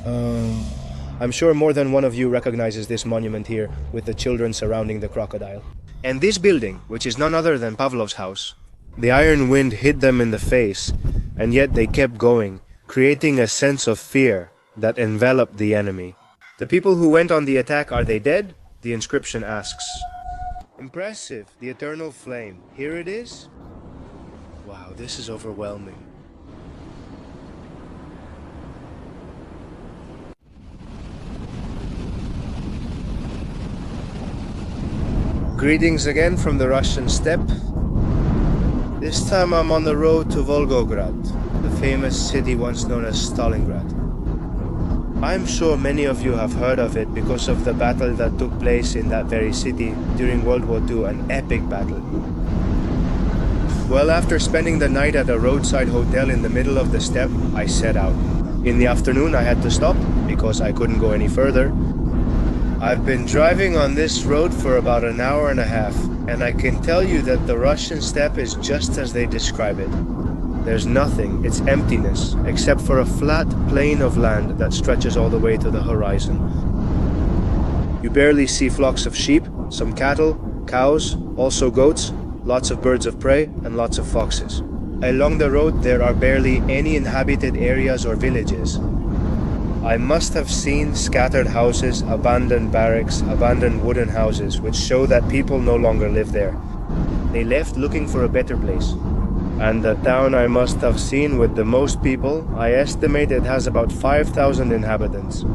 I'm sure more than one of you recognizes this monument here, with the children surrounding the crocodile. And this building, which is none other than Pavlov's house. The iron wind hit them in the face, and yet they kept going, creating a sense of fear that enveloped the enemy. The people who went on the attack, are they dead? The inscription asks. Impressive, the eternal flame. Here it is? Wow, this is overwhelming. Greetings again from the Russian steppe. This time I'm on the road to Volgograd, the famous city once known as Stalingrad. I'm sure many of you have heard of it because of the battle that took place in that very city during World War II, an epic battle. Well, after spending the night at a roadside hotel in the middle of the steppe, I set out. In the afternoon I had to stop because I couldn't go any further. I've been driving on this road for about an hour and a half, and I can tell you that the Russian steppe is just as they describe it. There's nothing, it's emptiness, except for a flat plain of land that stretches all the way to the horizon. You barely see flocks of sheep, some cattle, cows, also goats, lots of birds of prey, and lots of foxes. Along the road there are barely any inhabited areas or villages. I must have seen scattered houses, abandoned barracks, abandoned wooden houses, which show that people no longer live there. They left looking for a better place. And the town I must have seen with the most people, I estimate it has about 5,000 inhabitants.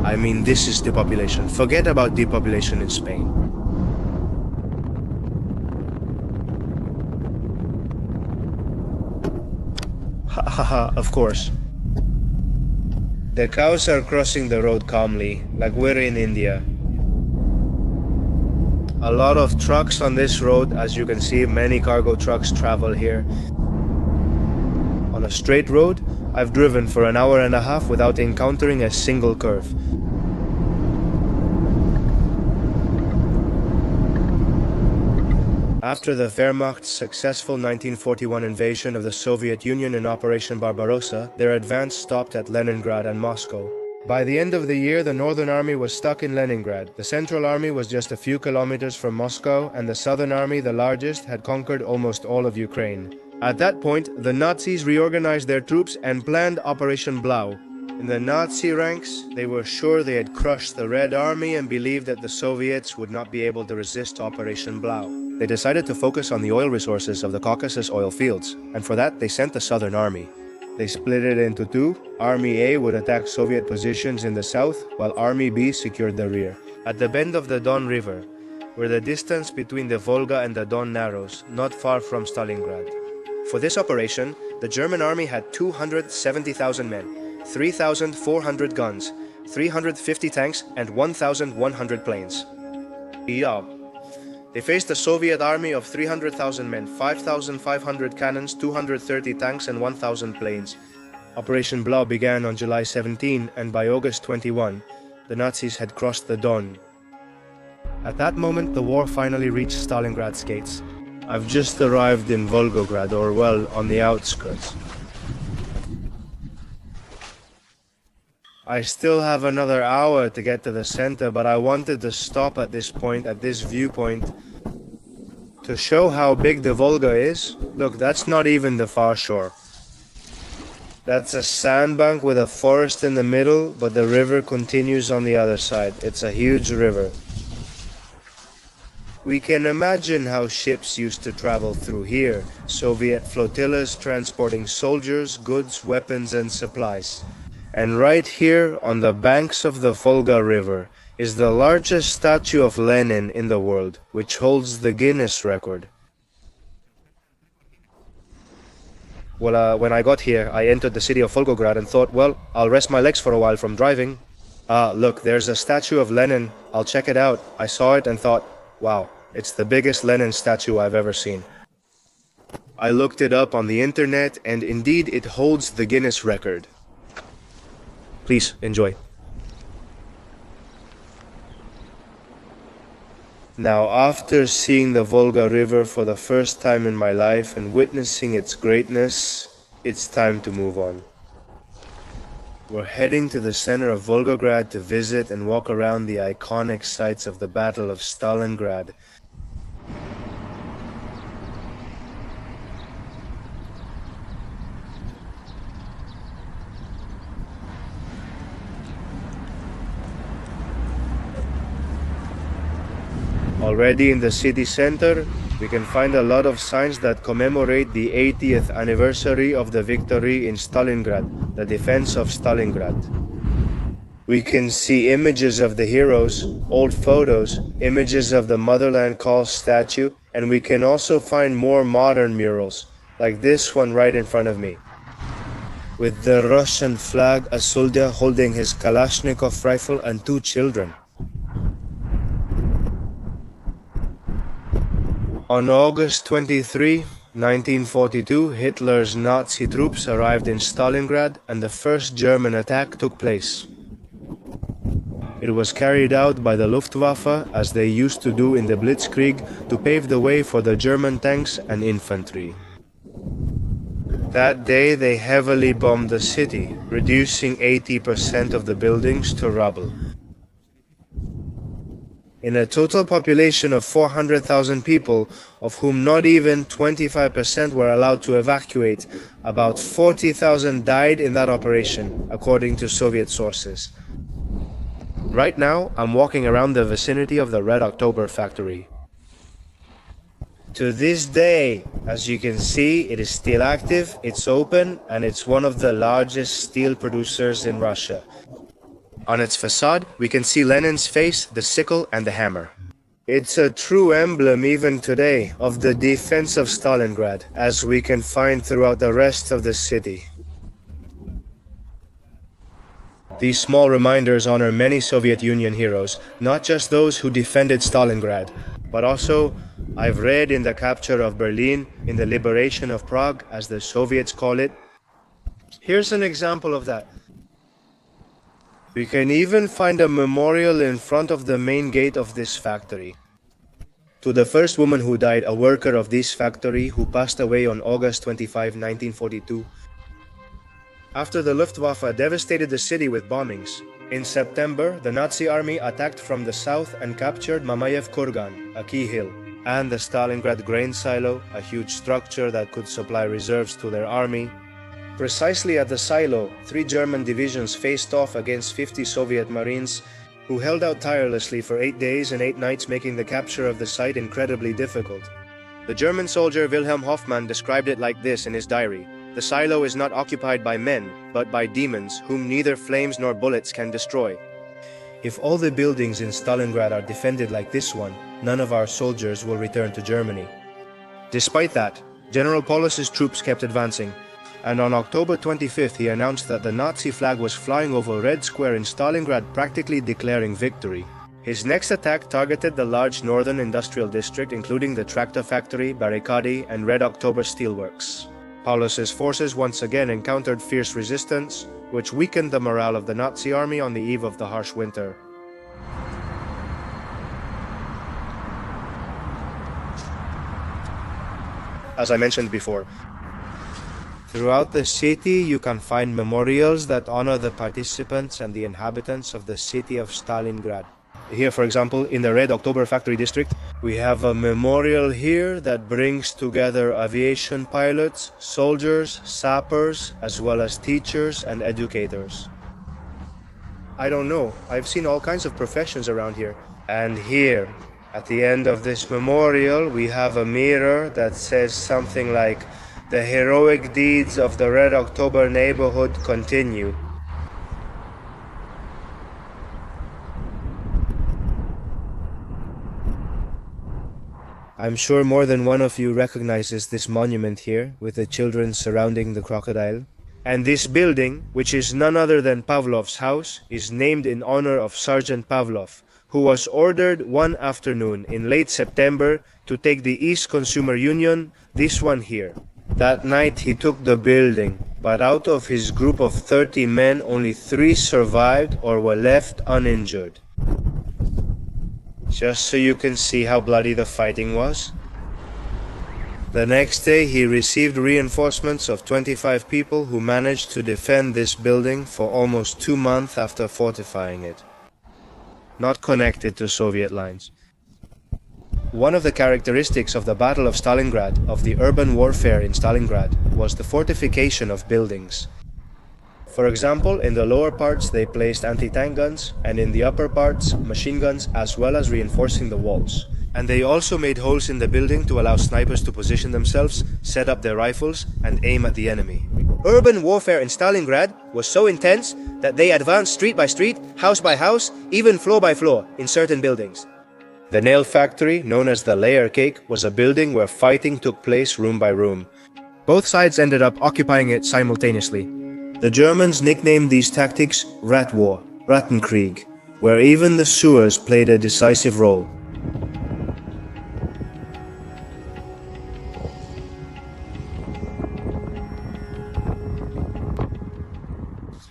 I mean, this is depopulation. Forget about depopulation in Spain. Ha ha ha, of course. The cows are crossing the road calmly, like we're in India. A lot of trucks on this road, as you can see, many cargo trucks travel here. On a straight road, I've driven for an hour and a half without encountering a single curve. After the Wehrmacht's successful 1941 invasion of the Soviet Union in Operation Barbarossa, their advance stopped at Leningrad and Moscow. By the end of the year, the Northern Army was stuck in Leningrad. The Central Army was just a few kilometers from Moscow, and the Southern Army, the largest, had conquered almost all of Ukraine. At that point, the Nazis reorganized their troops and planned Operation Blau. In the Nazi ranks, they were sure they had crushed the Red Army and believed that the Soviets would not be able to resist Operation Blau. They decided to focus on the oil resources of the Caucasus oil fields, and for that they sent the Southern Army. They split it into two. Army A would attack Soviet positions in the south, while Army B secured the rear. At the bend of the Don River, where the distance between the Volga and the Don narrows, not far from Stalingrad. For this operation, the German army had 270,000 men, 3,400 guns, 350 tanks, and 1,100 planes. Yeah. They faced a Soviet army of 300,000 men, 5,500 cannons, 230 tanks, and 1,000 planes. Operation Blau began on July 17, and by August 21, the Nazis had crossed the Don. At that moment, the war finally reached Stalingrad's gates. I've just arrived in Volgograd, or well, on the outskirts. I still have another hour to get to the center, but I wanted to stop at this point, at this viewpoint, to show how big the Volga is. Look, that's not even the far shore. That's a sandbank with a forest in the middle, but the river continues on the other side. It's a huge river. We can imagine how ships used to travel through here, Soviet flotillas transporting soldiers, goods, weapons, and supplies. And right here, on the banks of the Volga River, is the largest statue of Lenin in the world, which holds the Guinness record. Well, when I got here, I entered the city of Volgograd and thought, well, I'll rest my legs for a while from driving. Look, there's a statue of Lenin. I'll check it out. I saw it and thought, wow, it's the biggest Lenin statue I've ever seen. I looked it up on the internet, and indeed it holds the Guinness record. Please, enjoy. Now, after seeing the Volga River for the first time in my life and witnessing its greatness, it's time to move on. We're heading to the center of Volgograd to visit and walk around the iconic sites of the Battle of Stalingrad. Already in the city center, we can find a lot of signs that commemorate the 80th anniversary of the victory in Stalingrad, the defense of Stalingrad. We can see images of the heroes, old photos, images of the Motherland Call statue, and we can also find more modern murals, like this one right in front of me. With the Russian flag, a soldier holding his Kalashnikov rifle, and two children. On August 23, 1942, Hitler's Nazi troops arrived in Stalingrad and the first German attack took place. It was carried out by the Luftwaffe, as they used to do in the Blitzkrieg, to pave the way for the German tanks and infantry. That day they heavily bombed the city, reducing 80% of the buildings to rubble. In a total population of 400,000 people, of whom not even 25% were allowed to evacuate, about 40,000 died in that operation, according to Soviet sources. Right now, I'm walking around the vicinity of the Red October factory. To this day, as you can see, it is still active, it's open, and it's one of the largest steel producers in Russia. On its facade, we can see Lenin's face, the sickle, and the hammer. It's a true emblem even today of the defense of Stalingrad, as we can find throughout the rest of the city. These small reminders honor many Soviet Union heroes, not just those who defended Stalingrad, but also, I've read, in the capture of Berlin, in the liberation of Prague, as the Soviets call it. Here's an example of that. We can even find a memorial in front of the main gate of this factory. To the first woman who died, a worker of this factory, who passed away on August 25, 1942. After the Luftwaffe devastated the city with bombings, in September, the Nazi army attacked from the south and captured Mamayev Kurgan, a key hill, and the Stalingrad grain silo, a huge structure that could supply reserves to their army. Precisely at the silo, 3 German divisions faced off against 50 Soviet Marines, who held out tirelessly for 8 days and 8 nights, making the capture of the site incredibly difficult. The German soldier Wilhelm Hoffmann described it like this in his diary: "The silo is not occupied by men, but by demons, whom neither flames nor bullets can destroy." If all the buildings in Stalingrad are defended like this one, none of our soldiers will return to Germany. Despite that, General Paulus's troops kept advancing, and on October 25th he announced that the Nazi flag was flying over Red Square in Stalingrad, practically declaring victory. His next attack targeted the large northern industrial district, including the tractor factory, Barricadi, and Red October steelworks. Paulus's forces once again encountered fierce resistance, which weakened the morale of the Nazi army on the eve of the harsh winter. As I mentioned before, throughout the city, you can find memorials that honor the participants and the inhabitants of the city of Stalingrad. Here, for example, in the Red October factory district, we have a memorial here that brings together aviation pilots, soldiers, sappers, as well as teachers and educators. I don't know, I've seen all kinds of professions around here. And here, at the end of this memorial, we have a mirror that says something like, "The heroic deeds of the Red October neighborhood continue." I'm sure more than one of you recognizes this monument here, with the children surrounding the crocodile. And this building, which is none other than Pavlov's house, is named in honor of Sergeant Pavlov, who was ordered one afternoon in late September to take the East Consumer Union, this one here. That night he took the building, but out of his group of 30 men, only 3 survived or were left uninjured. Just so you can see how bloody the fighting was. The next day, he received reinforcements of 25 people who managed to defend this building for almost 2 months after fortifying it. Not connected to Soviet lines. One of the characteristics of the Battle of Stalingrad, of the urban warfare in Stalingrad, was the fortification of buildings. For example, in the lower parts they placed anti-tank guns, and in the upper parts machine guns, as well as reinforcing the walls. And they also made holes in the building to allow snipers to position themselves, set up their rifles, and aim at the enemy. Urban warfare in Stalingrad was so intense that they advanced street by street, house by house, even floor by floor in certain buildings. The nail factory, known as the Layer Cake, was a building where fighting took place room by room. Both sides ended up occupying it simultaneously. The Germans nicknamed these tactics Rat War, Rattenkrieg, where even the sewers played a decisive role.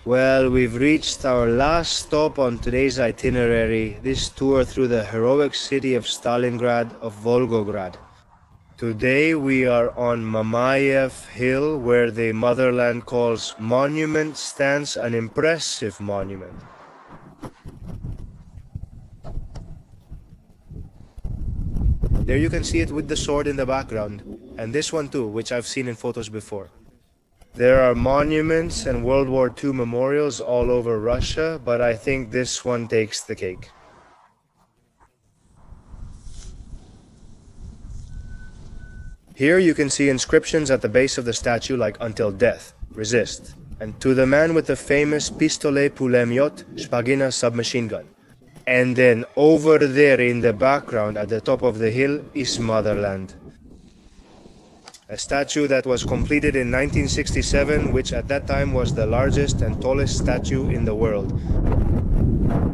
Well, we've reached our last stop on today's itinerary, this tour through the heroic city of Stalingrad of Volgograd. Today we are on Mamayev Hill, where the motherland calls monument stands an impressive monument. There you can see it with the sword in the background, and this one too, which I've seen in photos before. There are monuments and World War II memorials all over Russia, but I think this one takes the cake. Here you can see inscriptions at the base of the statue like "Until Death, Resist," and "To the man with the famous Pistolet Pulemyot Shpagina submachine gun." And then over there in the background at the top of the hill is Motherland. A statue that was completed in 1967, which at that time was the largest and tallest statue in the world.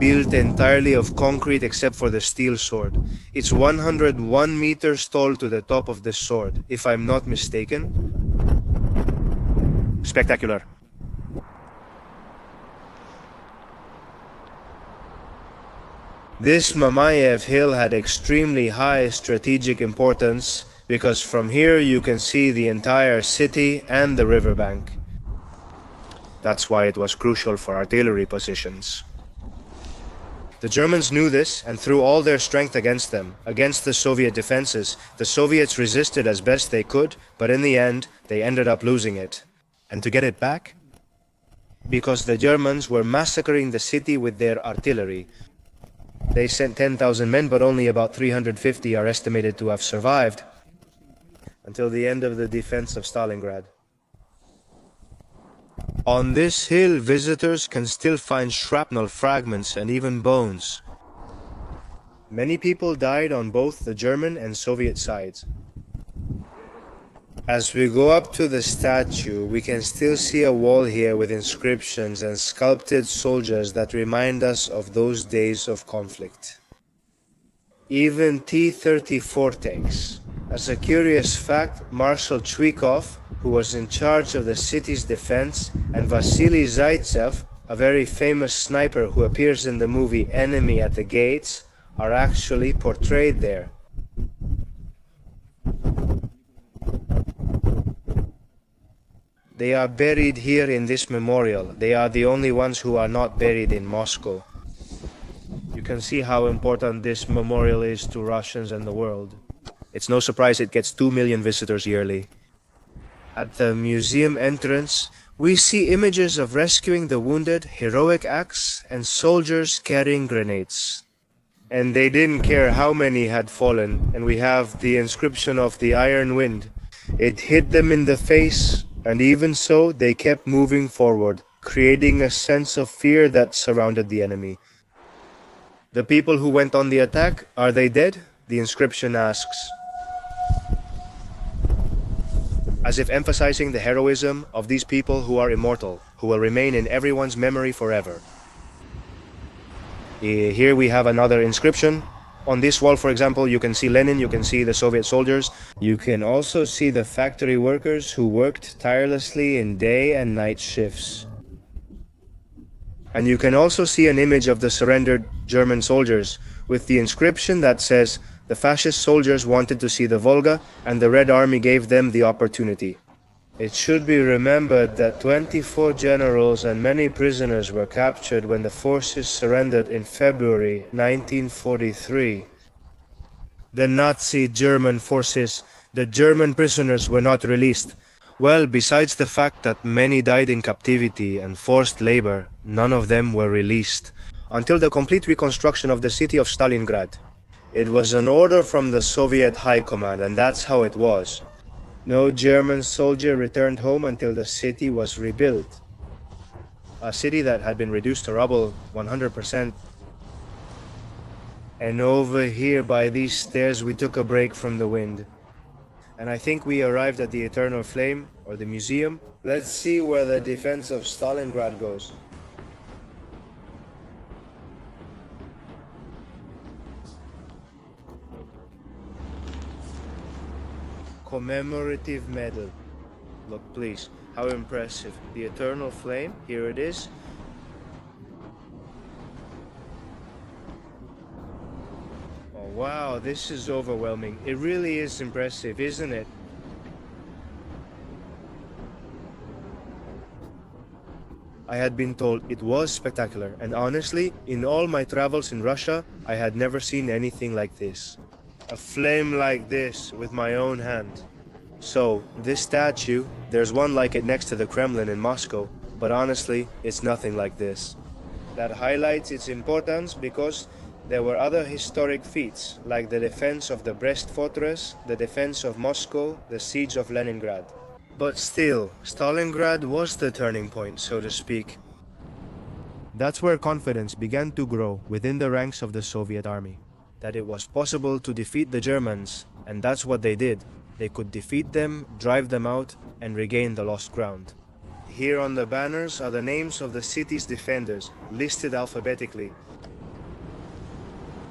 Built entirely of concrete except for the steel sword. It's 101 meters tall to the top of the sword, if I'm not mistaken. Spectacular. This Mamayev hill had extremely high strategic importance, because from here you can see the entire city and the riverbank. That's why it was crucial for artillery positions. The Germans knew this and threw all their strength against them, against the Soviet defenses. The Soviets resisted as best they could, but in the end, they ended up losing it. And to get it back? Because the Germans were massacring the city with their artillery. They sent 10,000 men, but only about 350 are estimated to have survived until the end of the defense of Stalingrad. On this hill, visitors can still find shrapnel fragments and even bones. Many people died on both the German and Soviet sides. As we go up to the statue, we can still see a wall here with inscriptions and sculpted soldiers that remind us of those days of conflict. Even T-34 tanks. As a curious fact, Marshal Chuikov, who was in charge of the city's defense, and Vasily Zaitsev, a very famous sniper who appears in the movie Enemy at the Gates, are actually portrayed there. They are buried here in this memorial. They are the only ones who are not buried in Moscow. You can see how important this memorial is to Russians and the world. It's no surprise it gets 2 million visitors yearly. At the museum entrance, we see images of rescuing the wounded, heroic acts, and soldiers carrying grenades. And they didn't care how many had fallen, and we have the inscription of the Iron Wind. It hit them in the face, and even so, they kept moving forward, creating a sense of fear that surrounded the enemy. The people who went on the attack, are they dead? The inscription asks, as if emphasizing the heroism of these people who are immortal, who will remain in everyone's memory forever. Here we have another inscription. On this wall, for example, you can see Lenin, you can see the Soviet soldiers. You can also see the factory workers who worked tirelessly in day and night shifts. And you can also see an image of the surrendered German soldiers with the inscription that says, The fascist soldiers wanted to see the Volga, and the Red Army gave them the opportunity. It should be remembered that 24 generals and many prisoners were captured when the forces surrendered in February 1943. The Nazi German forces, the German prisoners were not released. Well, besides the fact that many died in captivity and forced labor, none of them were released until the complete reconstruction of the city of Stalingrad. It was an order from the Soviet High Command, and that's how it was. No German soldier returned home until the city was rebuilt. A city that had been reduced to rubble 100%. And over here by these stairs we took a break from the wind. And I think we arrived at the Eternal Flame, or the museum. Let's see where the defense of Stalingrad goes. Commemorative medal. Look, please, how impressive. The Eternal Flame, here it is. Oh wow, this is overwhelming. It really is impressive, isn't it? I had been told it was spectacular, and honestly, in all my travels in Russia, I had never seen anything like this. A flame like this, with my own hand. So, this statue, there's one like it next to the Kremlin in Moscow, but honestly, it's nothing like this. That highlights its importance because there were other historic feats, like the defense of the Brest fortress, the defense of Moscow, the siege of Leningrad. But still, Stalingrad was the turning point, so to speak. That's where confidence began to grow within the ranks of the Soviet army. That it was possible to defeat the Germans, and that's what they did. They could defeat them, drive them out, and regain the lost ground. Here on the banners are the names of the city's defenders, listed alphabetically.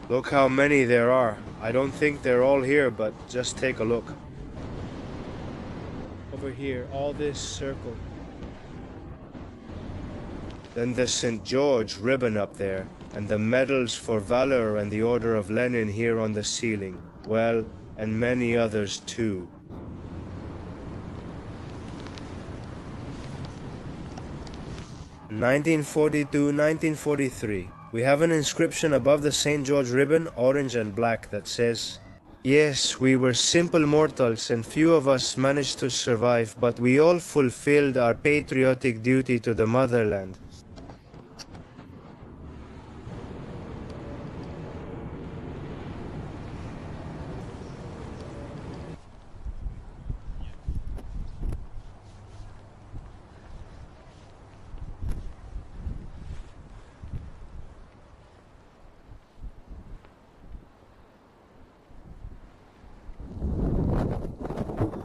Look how many there are. I don't think they're all here, but just take a look. Over here, all this circle. Then the St. George ribbon up there, and the medals for valor and the Order of Lenin here on the ceiling. Well, and many others too. "1942-1943. We have an inscription above the St. George ribbon, orange and black, that says, 'Yes, we were simple mortals and few of us managed to survive, but we all fulfilled our patriotic duty to the motherland.'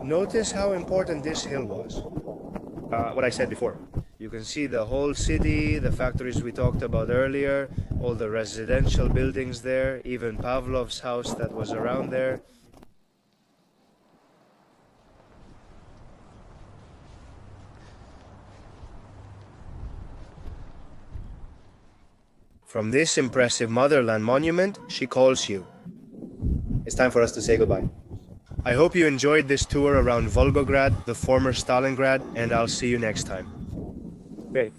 Notice how important this hill was. What I said before. You can see the whole city, the factories we talked about earlier, all the residential buildings there, even Pavlov's house that was around there. From this impressive motherland monument, she calls you. It's time for us to say goodbye. I hope you enjoyed this tour around Volgograd, the former Stalingrad, and I'll see you next time. Great.